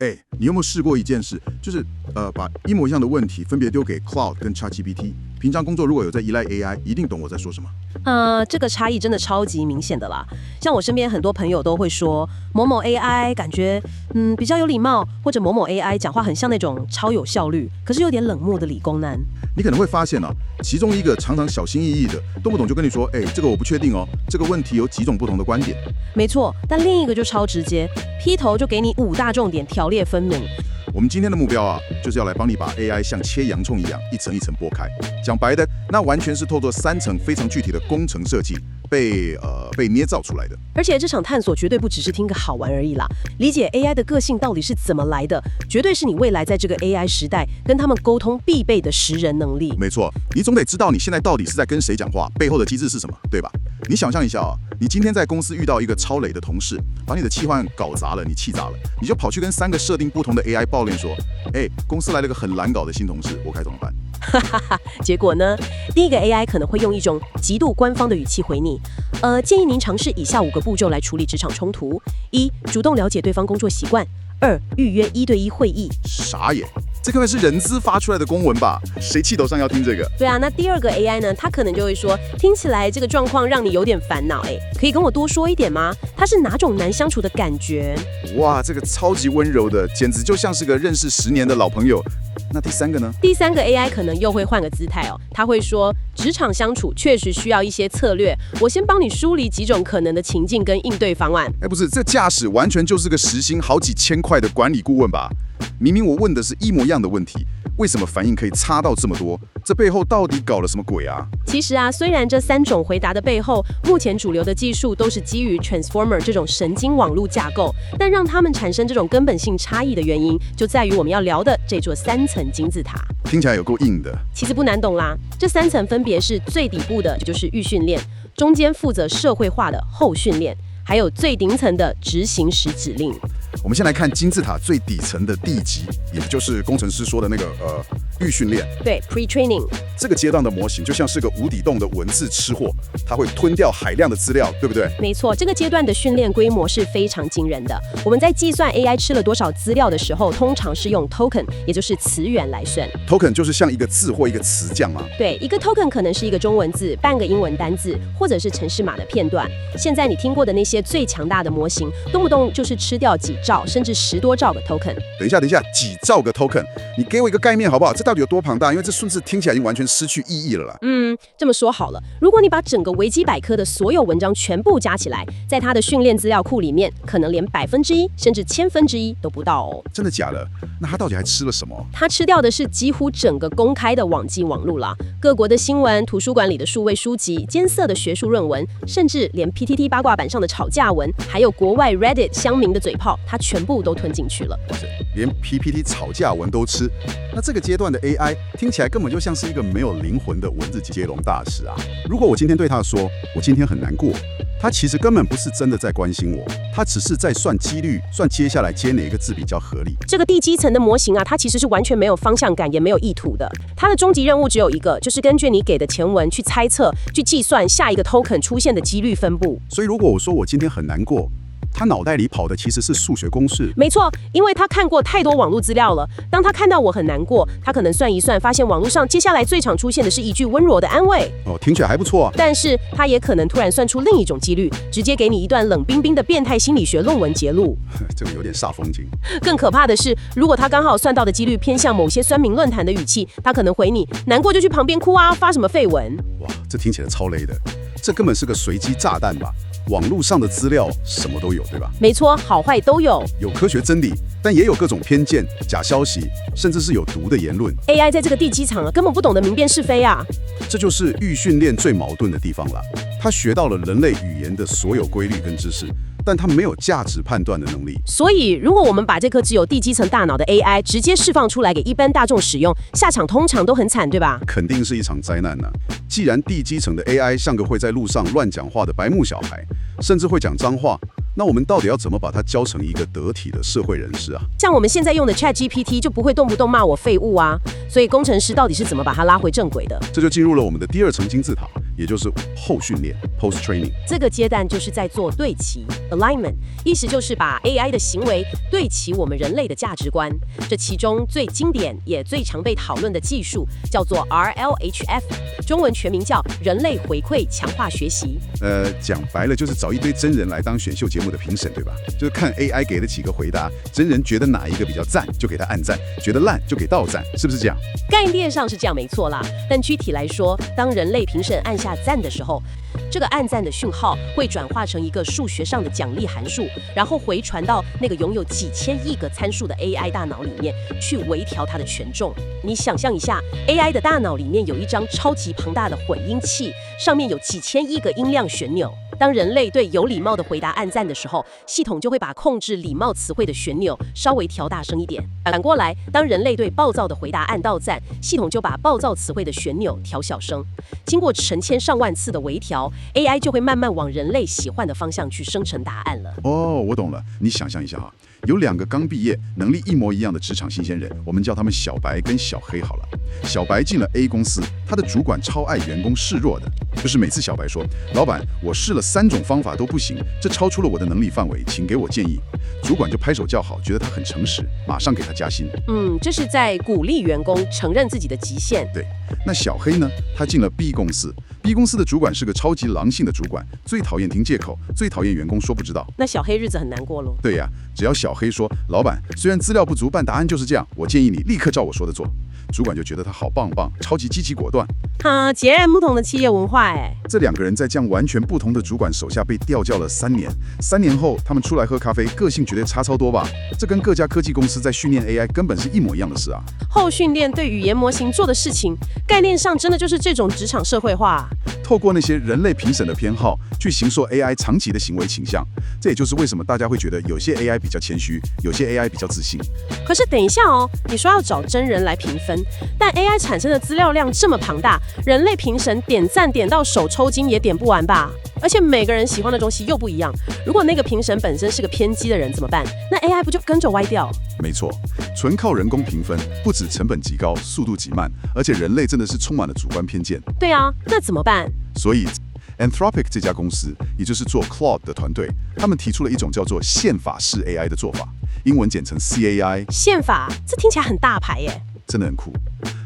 哎，你有没有试过一件事，就是把一模一样的问题分别丢给 Cloud 跟 ChatGPT？平常工作如果有在依赖 AI，一定懂我在说什么。这个差异真的超级明显的啦。像我身边很多朋友都会说，某某 AI 感觉比较有礼貌，或者某某 AI 讲话很像那种超有效率，可是有点冷漠的理工男。你可能会发现其中一个常常小心翼翼的，动不动就跟你说，这个我不确定哦，这个问题有几种不同的观点。没错，但另一个就超直接，劈头就给你5大重点，条列分明。我们今天的目标就是要来帮你把 AI 像切洋葱一样一层一层剥开。讲白的，那完全是透过3层非常具体的工程设计被捏造出来的。而且这场探索绝对不只是听个好玩而已啦，理解 AI 的个性到底是怎么来的，绝对是你未来在这个 AI 时代跟他们沟通必备的识人能力。没错，你总得知道你现在到底是在跟谁讲话，背后的机制是什么，对吧？你想象一下你今天在公司遇到一个超雷的同事，把你的企划搞砸了，你气炸了，你就跑去跟3个设定不同的 AI 抱怨说，公司来了个很难搞的新同事，我该怎么办？结果呢，第一个 AI 可能会用一种极度官方的语气回你，建议您尝试以下5个步骤来处理职场冲突：1. 主动了解对方工作习惯；2. 预约1对1会议。傻眼，这该是人资发出来的公文吧？谁气头上要听这个？对啊，那第2个 AI 呢？他可能就会说，听起来这个状况让你有点烦恼，可以跟我多说一点吗？他是哪种难相处的感觉？哇，这个超级温柔的，简直就像是个认识10年的老朋友。那第3个呢？第3个 AI 可能又会换个姿态他会说，职场相处确实需要一些策略，我先帮你梳理几种可能的情境跟应对方案。不是，这驾驶完全就是个时薪好几千块的管理顾问吧？明明我问的是一模一样的问题，为什么反应可以差到这么多？这背后到底搞了什么鬼啊？其实虽然这3种回答的背后，目前主流的技术都是基于 Transformer 这种神经网络架构，但让它们产生这种根本性差异的原因，就在于我们要聊的这座3层金字塔。听起来有够硬的。其实不难懂啦，这3层分别是最底部的就是预训练，中间负责社会化的后训练，还有最顶层的执行时指令。我们先来看金字塔最底层的第1级，也就是工程师说的那个预训练。对 ，pre-training。这个阶段的模型就像是个无底洞的文字吃货，它会吞掉海量的资料，对不对？没错，这个阶段的训练规模是非常惊人的。我们在计算 AI 吃了多少资料的时候，通常是用 token， 也就是词源来算。token 就是像一个字或一个词这样吗？对，一个 token 可能是一个中文字、半个英文单字，或者是程式码的片段。现在你听过的那些最强大的模型，动不动就是吃掉几兆甚至10多兆个 token。等一下，几兆个 token， 你给我一个概念好不好？这到底有多庞大？因为这数字听起来已经完全失去意义了啦。这么说好了，如果你把整个维基百科的所有文章全部加起来，在它的训练资料库里面，可能连1%甚至1/1000都不到哦。真的假的？那他到底还吃了什么？他吃掉的是几乎整个公开的网际网路啦，各国的新闻、图书馆里的数位书籍、艰涩的学术论文，甚至连 PTT 八卦版上的吵架文，还有国外 Reddit 乡民的嘴炮，他全部都吞进去了。哇塞，连 PPT 吵架文都吃，那这个阶段的 AI 听起来根本就像是一个没有灵魂的文字接龙大师啊！如果我今天对他说，我今天很难过，他其实根本不是真的在关心我，他只是在算几率，算接下来接哪个字比较合理。这个地基层的模型它其实是完全没有方向感，也没有意图的。它的终极任务只有一个，就是根据你给的前文去猜测、去计算下一个 token 出现的几率分布。所以如果我说我今天很难过，他脑袋里跑的其实是数学公式。没错，因为他看过太多网络资料了。当他看到我很难过，他可能算一算，发现网络上接下来最常出现的是一句温柔的安慰。听起来还不错啊。但是他也可能突然算出另一种几率，直接给你一段冷冰冰的变态心理学论文节录。这个有点煞风景。更可怕的是，如果他刚好算到的几率偏向某些酸民论坛的语气，他可能回你难过就去旁边哭啊，发什么废文。哇，这听起来超雷的，这根本是个随机炸弹吧？网络上的资料什么都有，对吧？没错，好坏都有，有科学真理，但也有各种偏见、假消息，甚至是有毒的言论。AI 在这个地基层根本不懂得明辨是非啊！这就是预训练最矛盾的地方了。他学到了人类语言的所有规律跟知识，但他没有价值判断的能力。所以，如果我们把这颗只有地基层大脑的 AI 直接释放出来给一般大众使用，下场通常都很惨，对吧？肯定是一场灾难啊！既然地基层的 AI 像个会在路上乱讲话的白目小孩，甚至会讲脏话，那我们到底要怎么把它教成一个得体的社会人士啊？像我们现在用的 ChatGPT 就不会动不动骂我废物啊！所以工程师到底是怎么把它拉回正轨的？这就进入了我们的第2层金字塔，也就是后训练 （post training）。这个阶段就是在做对齐 （alignment），意思就是把 AI 的行为对齐我们人类的价值观。这其中最经典也最常被讨论的技术叫做 RLHF， 中文全名叫人类回馈强化学习。讲白了就是找一堆真人来当选秀节目的评审，对吧？就是看 AI 给的几个回答，真人觉得哪一个比较赞，就给他按赞；觉得烂就给倒赞，是不是这样？概念上是这样没错啦，但具体来说，当人类评审按下赞的时候，这个按赞的讯号会转化成一个数学上的奖励函数，然后回传到那个拥有几千亿个参数的 AI 大脑里面去微调它的权重。你想象一下 ，AI 的大脑里面有一张超级庞大的混音器，上面有几千亿个音量旋钮。当人类对有礼貌的回答按赞的时候，系统就会把控制礼貌词汇的旋钮稍微调大声一点。反过来，当人类对暴躁的回答按到赞，系统就把暴躁词汇的旋钮调小声。经过成千上万次的微调， AI 就会慢慢往人类喜欢的方向去生成答案了。哦，我懂了。你想象一下哈，有2个刚毕业、能力一模一样的职场新鲜人，我们叫他们小白跟小黑好了。小白进了 A 公司，他的主管超爱员工示弱的，就是每次小白说：“老板，我试了3种方法都不行，这超出了我的能力范围，请给我建议。”主管就拍手叫好，觉得他很诚实，马上给他加薪。这是在鼓励员工承认自己的极限。对，那小黑呢？他进了 B 公司。B 公司的主管是个超级狼性的主管，最讨厌听借口，最讨厌员工说不知道。那小黑日子很难过咯。对呀，只要小黑说：“老板，虽然资料不足，但答案就是这样，我建议你立刻照我说的做。”主管就觉得他好棒棒，超级积极果断。截然不同的企业文化哎。这2个人在这样完全不同的主管手下被调教了3年，3年后他们出来喝咖啡，个性绝对差超多吧？这跟各家科技公司在训练 AI 根本是一模一样的事啊。后训练对语言模型做的事情，概念上真的就是这种职场社会化。透过那些人类评审的偏好去形塑 AI 长期的行为倾向，这也就是为什么大家会觉得有些 AI 比较谦虚，有些 AI 比较自信。可是等一下哦，你说要找真人来评分，但 AI 产生的资料量这么庞大，人类评审点赞点到手抽筋也点不完吧？而且每个人喜欢的东西又不一样，如果那个评审本身是个偏激的人怎么办？那 AI 不就跟着歪掉？没错，纯靠人工评分，不止成本极高，速度极慢，而且人类真的是充满了主观偏见。对啊，那怎么办？所以 Anthropic 这家公司，也就是做 Claude 的团队，他们提出了一种叫做宪法式 AI 的做法，英文简称 CAI。宪法，这听起来很大牌耶。真的很酷。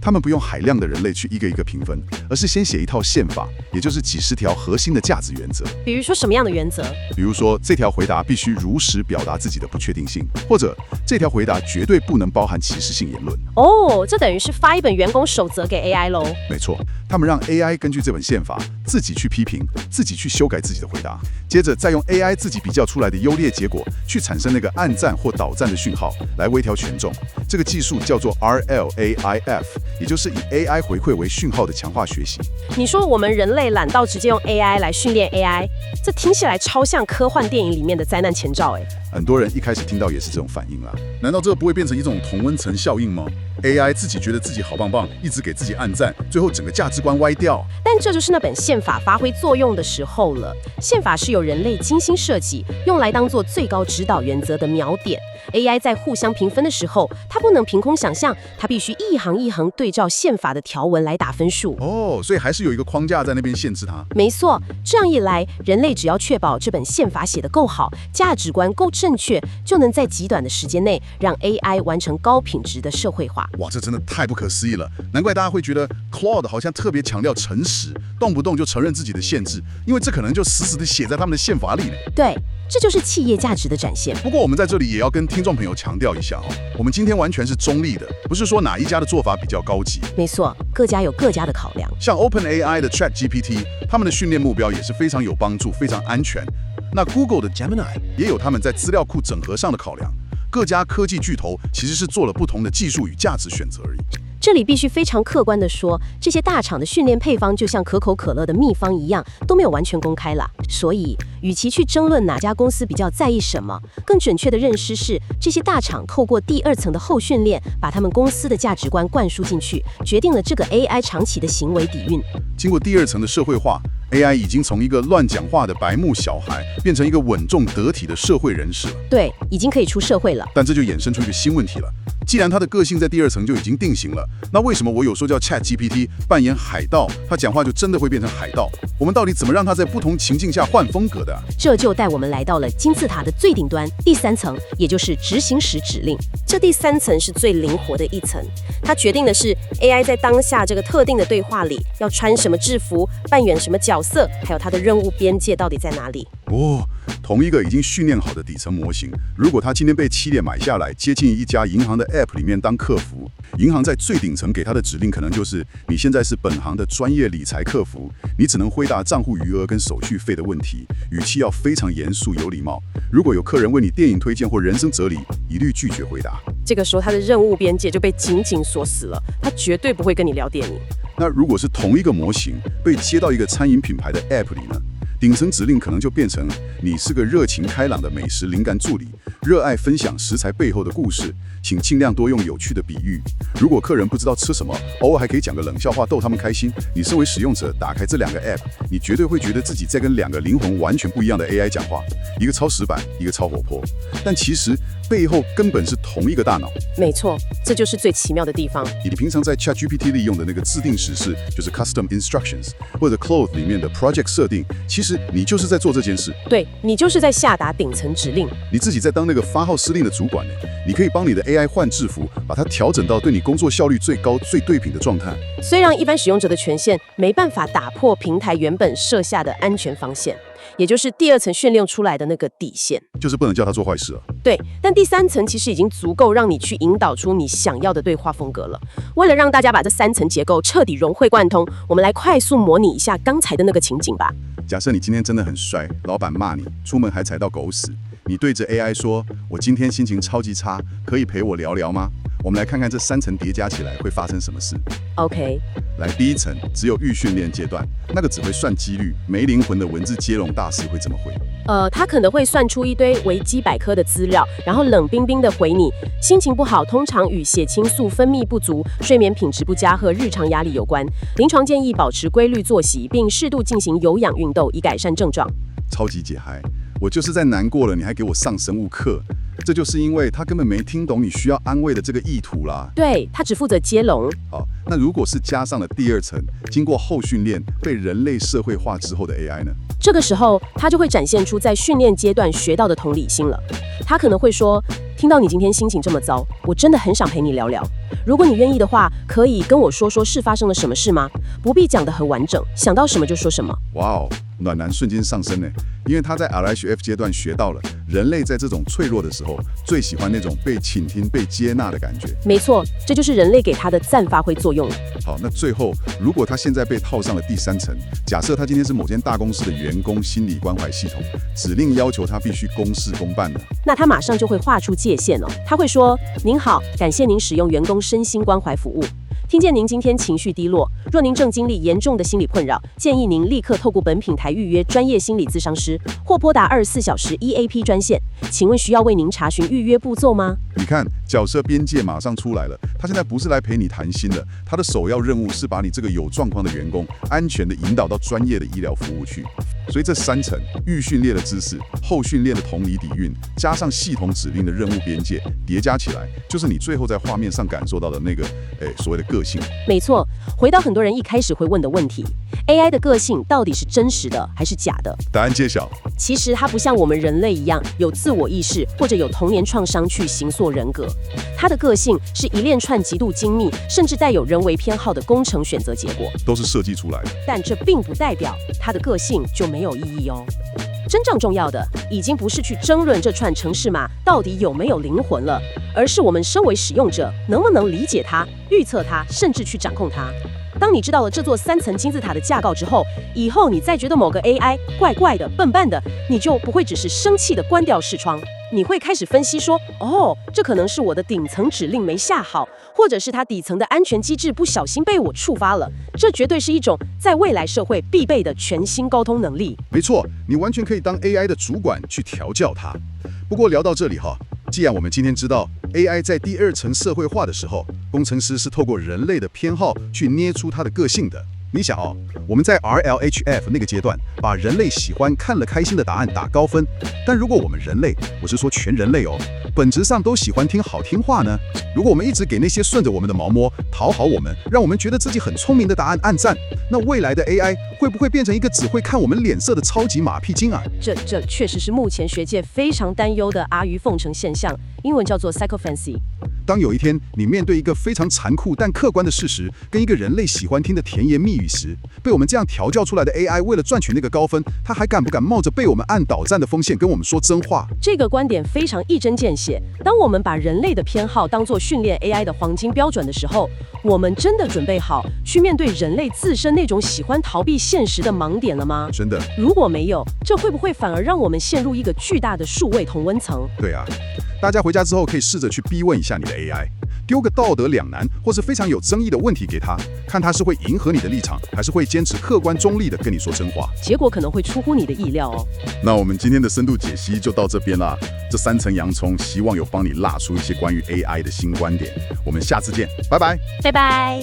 他们不用海量的人类去一个一个评分，而是先写一套宪法，也就是几十条核心的价值原则。比如说什么样的原则？比如说这条回答必须如实表达自己的不确定性，或者这条回答绝对不能包含歧视性言论。哦，这等于是发一本员工守则给 AI 咯。没错，他们让 AI 根据这本宪法自己去批评，自己去修改自己的回答，接着再用 AI 自己比较出来的优劣结果去产生那个按赞或倒赞的讯号，来微调权重。这个技术叫做 RLAIF， 也就是以 AI 回馈为讯号的强化学习。你说我们人类懒到直接用 AI 来训练 AI， 这听起来超像科幻电影里面的灾难前兆哎。很多人一开始听到也是这种反应啦。难道这不会变成一种同温层效应吗？ AI 自己觉得自己好棒棒，一直给自己按赞，最后整个价值观歪掉。但这就是那本宪法发挥作用的时候了。宪法是由人类精心设计，用来当做最高指导原则的锚点。AI 在互相评分的时候，它不能凭空想象，它必须一行一行对照宪法的条文来打分数。哦，所以还是有一个框架在那边限制它。没错，这样一来，人类只要确保这本宪法写得够好，价值观够正确，就能在极短的时间内让 AI 完成高品质的社会化。哇，这真的太不可思议了！难怪大家会觉得 Claude 好像特别强调诚实，动不动就承认自己的限制，因为这可能就死死地写在他们的宪法里呢。对，这就是企业价值的展现。不过我们在这里也要跟听众朋友强调一下哦，我们今天完全是中立的，不是说哪一家的做法比较高级。没错，各家有各家的考量。像 OpenAI 的 ChatGPT， 他们的训练目标也是非常有帮助、非常安全。那 Google 的 Gemini 也有他们在资料库整合上的考量。各家科技巨头其实是做了不同的技术与价值选择而已。这里必须非常客观地说，这些大厂的训练配方就像可口可乐的秘方一样，都没有完全公开啦。所以，与其去争论哪家公司比较在意什么，更准确的认识是，这些大厂透过第二层的后训练，把他们公司的价值观灌输进去，决定了这个 AI 长期的行为底蕴。经过第二层的社会化， AI 已经从一个乱讲话的白目小孩，变成一个稳重得体的社会人士了。对，已经可以出社会了。但这就衍生出一个新问题了。既然它的个性在第二层就已经定型了，那为什么我有时候叫 ChatGPT 扮演海盗，它讲话就真的会变成海盗？我们到底怎么让它在不同情境下换风格的？这就带我们来到了金字塔的最顶端，第3层，也就是执行时指令。这第3层是最灵活的一层，它决定的是 AI 在当下这个特定的对话里要穿什么制服，扮演什么角色，还有它的任务边界到底在哪里。同一个已经训练好的底层模型，如果他今天被企业买下来，接进一家银行的 App 里面当客服，银行在最顶层给他的指令可能就是：你现在是本行的专业理财客服，你只能回答账户余额跟手续费的问题，语气要非常严肃有礼貌。如果有客人问你电影推荐或人生哲理，一律拒绝回答。这个时候他的任务边界就被紧紧锁死了，他绝对不会跟你聊电影。那如果是同一个模型被接到一个餐饮品牌的 App 里呢？顶层指令可能就变成：你是个热情开朗的美食灵感助理，热爱分享食材背后的故事，请尽量多用有趣的比喻。如果客人不知道吃什么，偶尔还可以讲个冷笑话逗他们开心。你身为使用者，打开这2个 App， 你绝对会觉得自己在跟2个灵魂完全不一样的 AI 讲话，一个超死板，一个超活泼。但其实背后根本是同一个大脑。没错，这就是最奇妙的地方。你平常在 ChatGPT 里用的那个自定指示，就是 Custom Instructions， 或者 Cloth 里面的 Project 设定，其实你就是在做这件事。对，你就是在下达顶层指令。你自己在当那个发号施令的主管呢，你可以帮你的 AI 换制服，把它调整到对你工作效率最高、最对品的状态。虽然一般使用者的权限没办法打破平台原本设下的安全防线，也就是第2层训练出来的那个底线，就是不能叫他做坏事了。对，但第3层其实已经足够让你去引导出你想要的对话风格了。为了让大家把这3层结构彻底融会贯通，我们来快速模拟一下刚才的那个情景吧。假设你今天真的很帅，老板骂你，出门还踩到狗屎，你对着 AI 说：我今天心情超级差，可以陪我聊聊吗？我们来看看这3层叠加起来会发生什么事。OK， 来，第1层只有预训练阶段，那个只会算几率、没灵魂的文字接龙大师会怎么回？他可能会算出一堆维基百科的资料，然后冷冰冰的回你：心情不好通常与血清素分泌不足、睡眠品质不佳和日常压力有关。临床建议保持规律作息，并适度进行有氧运动，以改善症状。超级解嗨！我就是在难过了，你还给我上生物课，这就是因为他根本没听懂你需要安慰的这个意图啦。对，他只负责接龙。好，那如果是加上了第2层，经过后训练被人类社会化之后的 AI 呢？这个时候，他就会展现出在训练阶段学到的同理心了。他可能会说：听到你今天心情这么糟，我真的很想陪你聊聊。如果你愿意的话，可以跟我说说是发生了什么事吗？不必讲得很完整，想到什么就说什么。哇哦，暖男瞬间上升呢！因为他在 RHF 阶段学到了，人类在这种脆弱的时候，最喜欢那种被倾听、被接纳的感觉。没错，这就是人类给他的赞发挥作用了。好，那最后，如果他现在被套上了第3层，假设他今天是某间大公司的员工心理关怀系统，指令要求他必须公事公办的，那他马上就会画出界限了。他会说：您好，感谢您使用员工身心关怀服务。听见您今天情绪低落，若您正经历严重的心理困扰，建议您立刻透过本品台预约专业心理咨商师，或拨打24小时 EAP 专线。请问需要为您查询预约步骤吗？你看，角色边界马上出来了。他现在不是来陪你谈心的，他的首要任务是把你这个有状况的员工安全地引导到专业的医疗服务去。所以这3层预训练的知识、后训练的同理底蕴，加上系统指令的任务边界叠加起来，就是你最后在画面上感受到的那个所谓的个性。没错，回到很多人一开始会问的问题， AI 的个性到底是真实的还是假的？答案揭晓，其实它不像我们人类一样有自我意识或者有童年创伤去形塑人格，它的个性是一连串极度精密甚至带有人为偏好的工程选择结果，都是设计出来的。但这并不代表它的个性就没有意义哦。真正重要的已经不是去争论这串程式码到底有没有灵魂了，而是我们身为使用者能不能理解它、预测它，甚至去掌控它。当你知道了这座3层金字塔的架构之后，以后你再觉得某个 AI 怪怪的、笨笨的，你就不会只是生气的关掉视窗，你会开始分析说，哦，这可能是我的顶层指令没下好，或者是它底层的安全机制不小心被我触发了。这绝对是一种在未来社会必备的全新沟通能力。没错，你完全可以当 AI 的主管去调教它。不过聊到这里既然我们今天知道 AI 在第2层社会化的时候，工程师是透过人类的偏好去捏出它的个性的。你想我们在 RLHF 那个阶段，把人类喜欢看了开心的答案打高分。但如果我们人类，我是说全人类哦，本质上都喜欢听好听话呢？如果我们一直给那些顺着我们的毛摸、讨好我们、让我们觉得自己很聪明的答案按赞，那未来的 AI 会不会变成一个只会看我们脸色的超级马屁精啊？这确实是目前学界非常担忧的阿谀奉承现象，英文叫做 sycophancy。当有一天你面对一个非常残酷但客观的事实，跟一个人类喜欢听的甜言蜜语时，被我们这样调教出来的 AI 为了赚取那个高分，他还敢不敢冒着被我们按倒站的风险跟我们说真话？这个观点非常一针见血。当我们把人类的偏好当作训练 AI 的黄金标准的时候，我们真的准备好去面对人类自身那种喜欢逃避现实的盲点了吗？真的？如果没有，这会不会反而让我们陷入一个巨大的数位同温层？对啊，大家回家之后可以试着去逼问一下你的 AI， 丢个道德两难或是非常有争议的问题给他，看他是会迎合你的立场，还是会坚持客观中立的跟你说真话。结果可能会出乎你的意料哦。那我们今天的深度解析就到这边啦。这3层洋葱，希望有帮你辣出一些关于 AI 的新观点。我们下次见，拜拜，拜拜。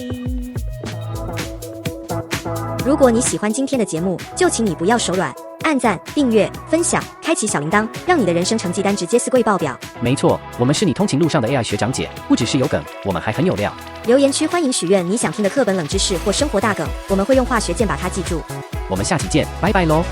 如果你喜欢今天的节目，就请你不要手软，按赞、订阅、分享，开启小铃铛，让你的人生成绩单直接4柜爆表。没错，我们是你通勤路上的 AI 学长姐，不只是有梗，我们还很有料。留言区欢迎许愿你想听的课本冷知识或生活大梗，我们会用化学键把它记住。我们下期见，拜拜喽。